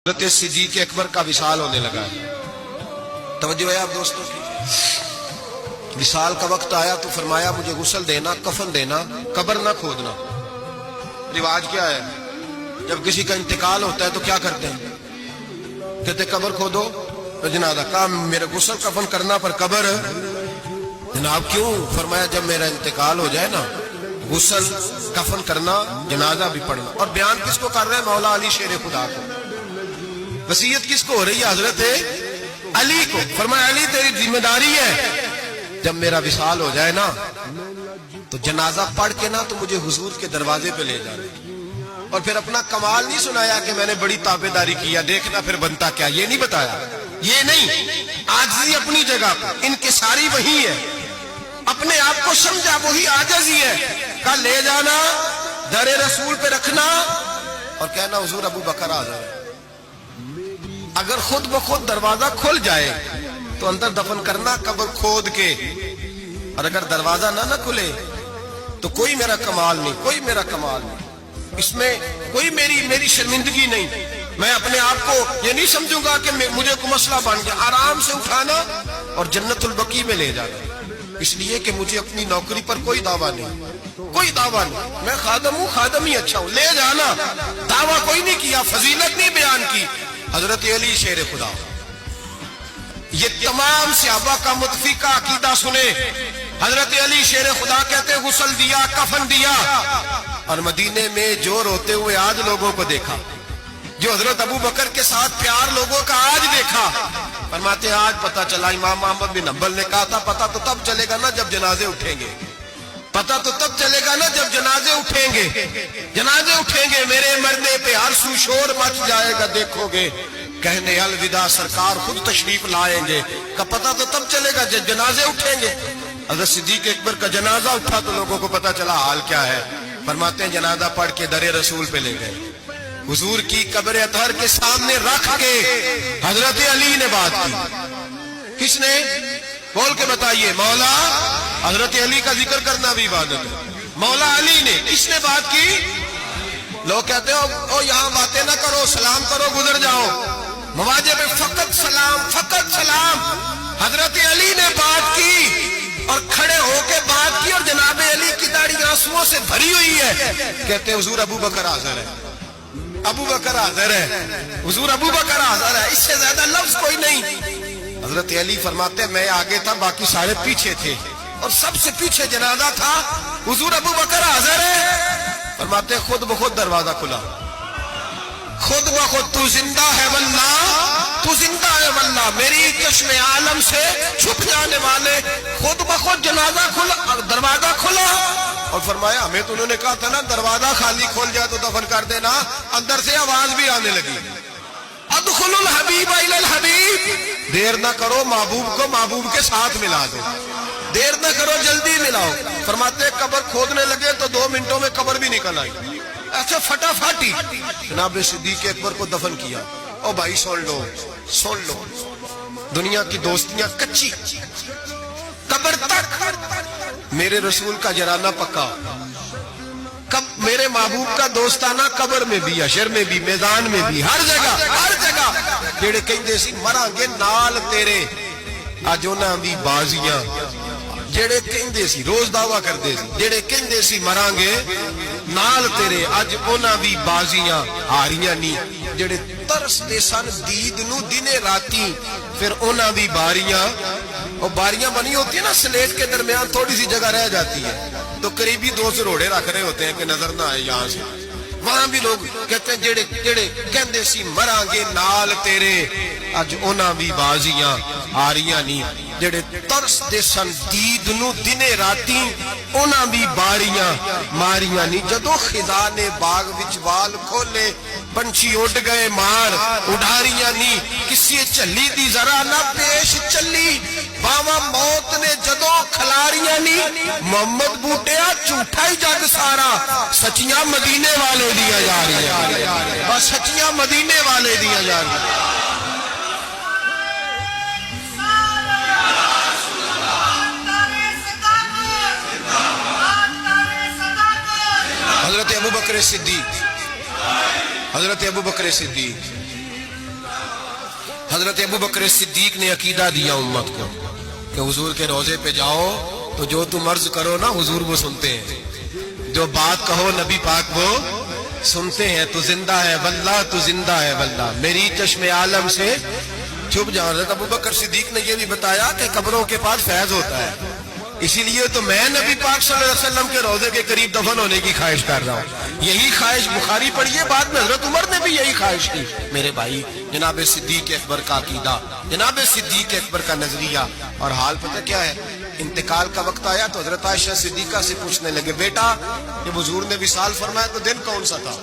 حضرت صدیق اکبر کا وصال ہونے لگا ہے۔ توجہ ہے آپ دوستوں کی، وصال کا وقت آیا تو فرمایا مجھے غسل دینا، کفن دینا، قبر نہ کھودنا۔ رواج کیا ہے، جب کسی کا انتقال ہوتا ہے تو کیا کرتے ہیں؟ کہتے قبر کھودو جنازہ، کہا میرے غسل کفن کرنا پر قبر، جناب کیوں؟ فرمایا جب میرا انتقال ہو جائے نا، غسل کفن کرنا، جنازہ بھی پڑھنا۔ اور بیان کس کو کر رہے ہیں؟ مولا علی شیر خدا کو۔ وصیت کس کو ہو رہی ہے؟ حضرت علی کو۔ فرمایا علی تیری ذمہ داری ہے، جب میرا وصال ہو جائے نا تو جنازہ پڑھ کے نا تو مجھے حضور کے دروازے پہ لے جانا۔ اور پھر اپنا کمال نہیں سنایا کہ میں نے بڑی تابعداری کیا، دیکھنا پھر بنتا کیا، یہ نہیں بتایا، یہ نہیں۔ عاجزی اپنی جگہ پہ، انکساری وہی ہے، اپنے آپ کو سمجھا وہی عاجزی ہے۔ کہا لے جانا، در رسول پہ رکھنا اور کہنا حضور ابو بکر حاضر ہے۔ اگر خود بخود دروازہ کھل جائے تو اندر دفن کرنا قبر کھود کے، اور اگر دروازہ نہ کھلے تو کوئی میرا کمال نہیں، کوئی میرا کمال نہیں، اس میں کوئی میری شرمندگی نہیں۔ میں اپنے آپ کو یہ نہیں سمجھوں گا کہ مجھے کوئی مسئلہ بن گیا۔ آرام سے اٹھانا اور جنت البقیع میں لے جانا، اس لیے کہ مجھے اپنی نوکری پر کوئی دعویٰ نہیں، کوئی دعویٰ نہیں، میں خادم ہوں، خادم ہی اچھا ہوں، لے جانا۔ دعویٰ کوئی نہیں کیا، فضیلت نہیں بیان کی۔ حضرت علی شیر خدا، یہ تمام صحابہ کا متفقہ عقیدہ سنے۔ حضرت علی شیر خدا کہتے غسل دیا، کفن دیا، اور مدینے میں جو روتے ہوئے آج لوگوں کو دیکھا، جو حضرت ابو بکر کے ساتھ پیار لوگوں کا آج دیکھا، فرماتے ہیں آج پتہ چلا۔ امام احمد بن حنبل نے کہا تھا پتہ تو تب چلے گا نا جب جنازے اٹھیں گے، پتہ تو تب چلے گا نا جب جنازے اٹھیں گے، جنازے اٹھیں گے، میرے مرنے پہ ہر سو شور مچ جائے گا، دیکھو گے کہنے الوداع سرکار خود تشریف لائیں گے۔ کا پتہ تو تب چلے گا جب جنازے اٹھیں گے۔ حضرت صدیق اکبر کا جنازہ اٹھا تو لوگوں کو پتہ چلا حال کیا ہے۔ فرماتے ہیں جنازہ پڑھ کے در رسول پہ لے گئے، حضور کی قبر اطہر کے سامنے رکھ کے حضرت علی نے بات کی۔ کس نے؟ بول کے بتائیے۔ مولا، حضرت علی کا ذکر کرنا بھی عبادت ہے۔ مولا علی نے، کس نے بات کی؟ لوگ کہتے ہو یہاں باتیں نہ کرو، سلام کرو، گزر جاؤ۔ مواجہ پہ فقط سلام، فقط سلام۔ حضرت علی نے بات کی اور کھڑے ہو کے بات کی، اور جناب علی کی داڑھی آنسوؤں سے بھری ہوئی ہے۔ کہتے حضور ابو بکر حاضر ہے، ابو بکر حاضر ہے، حضور ابو بکر حاضر ہے، اس سے زیادہ لفظ کوئی نہیں۔ حضرت علی فرماتے میں آگے تھا، باقی سارے پیچھے تھے، اور سب سے پیچھے جنازہ تھا، حضور ابو بکر حاضر ہے۔ فرماتے خود بخود دروازہ کھلا، خود بخود تو زندہ ہے واللہ، تو زندہ ہے واللہ، میری چشم عالم سے چھپ جانے والے، خود بخود جنازہ کھلا، دروازہ کھلا۔ اور فرمایا ہمیں تو انہوں نے کہا تھا نا دروازہ خالی کھول جائے تو دفن کر دینا، اندر سے آواز بھی آنے لگی ادخلوا الحبیب الی الحبیب، دیر نہ کرو، محبوب کو محبوب کے ساتھ ملا دو، دیر نہ کرو، جلدی ملاؤ۔ فرماتے قبر کھودنے لگے تو 2 منٹوں میں قبر بھی نکل آئی، ایسے فٹافٹی۔ جناب صدیق اکبر کو دفن کیا۔ او بھائی سن لو، سن لو، دنیا کی دوستیاں کچی، قبر تک میرے رسول کا جرانہ پکا، میرے محبوب کا دوستانہ قبر میں بھی، حشر میں بھی، میدان میں بھی، ہر جگہ، ہر جگہ۔ جڑے کہندے سی مراں گے نال تیرے، اج انہاں دی بازیاں، جڑے کہندے سی روز دعویٰ کردے سی، جڑے کہندے سی مراں گے نال تیرے، اج انہاں دی بازیاں ہاریاں نہیں۔ جڑے ترس دے سن دید نو دنے راتی، پھر انہاں دی باریاں، اور باریاں بنی ہوتی ہیں نا سلیٹ کے درمیان تھوڑی سی جگہ رہ جاتی ہے، تو قریبی 2 سروڑے رکھ رہے ہوتے ہیں کہ نظر نہ آئے یہاں سے، وہاں بھی لوگ کہتے ہیں جڑے کہندے سی مراں گے نال تیرے، اج انہاں بھی بازیاں آریاں نہیں۔ جڑے ترس دے سن دید نو دنے راتی، انہاں بھی باریاں ماریاں نہیں۔ جدو خزاں نے باغ وچ وال کھولے، پنچھی اڑ گئے مار اڈاریاں نہیں۔ کسی چلی دی ذرا نہ پیش چلی، باواں موت نے جدو کھلاریاں نہیں۔ محمد بوٹیا جھوٹا ہی جگ سارا، سچیاں مدینے والے دیا جا رہی ہیں، بس سچیاں مدینے والے دیا جا رہی ہیں۔ حضرت ابو بکر صدیق، حضرت ابو بکر صدیق حضرت ابو بکر صدیق نے عقیدہ دیا امت کو کہ حضور کے روضے پہ جاؤ تو جو تم عرض کرو نا حضور وہ سنتے ہیں، جو بات کہو نبی پاک وہ سنتے ہیں، تو زندہ ہے واللہ، تو زندہ ہے واللہ، میری چشم عالم سے چھپ جاؤ۔ حضرت ابو بکر صدیق نے یہ بھی بتایا کہ قبروں کے پاس فیض ہوتا ہے، اسی لیے تو میں نبی پاک صلی اللہ علیہ وسلم کے روضے کے قریب دفن ہونے کی خواہش کر رہا ہوں۔ یہی خواہش بخاری پڑھیے، بعد میں حضرت عمر نے بھی یہی خواہش کی۔ میرے بھائی، جناب صدیق اکبر کا عقیدہ، جناب صدیق اکبر کا نظریہ، اور حال پتہ کیا ہے؟ انتقال کا وقت آیا تو حضرت عائشہ صدیقہ سے پوچھنے لگے، بیٹا جب حضور نے وصال فرمایا تو دن کون سا تھا؟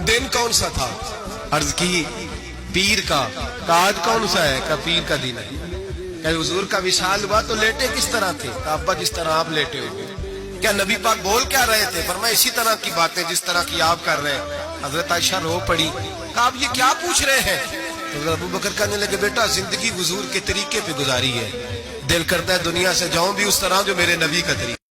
دن کون سا تھا؟ عرض کی پیر کا۔ آج کون سا ہے؟ کہ پیر کا دن ہے۔ کہ حضور کا وصال ہوا تو لیٹے کس طرح تھے؟ کہ ابا جس طرح آپ لیٹے ہوئے۔ کیا نبی پاک بول کیا رہے تھے؟ فرمایا اسی طرح کی باتیں جس طرح کی آپ کر رہے ہیں۔ حضرت عائشہ رو پڑی، کہ آپ یہ کیا پوچھ رہے ہیں؟ تو ابو بکر کہنے لگے، بیٹا زندگی حضور کے طریقے پہ گزاری ہے، دل کرتا ہے دنیا سے جاؤں بھی اس طرح جو میرے نبی کا طریقہ۔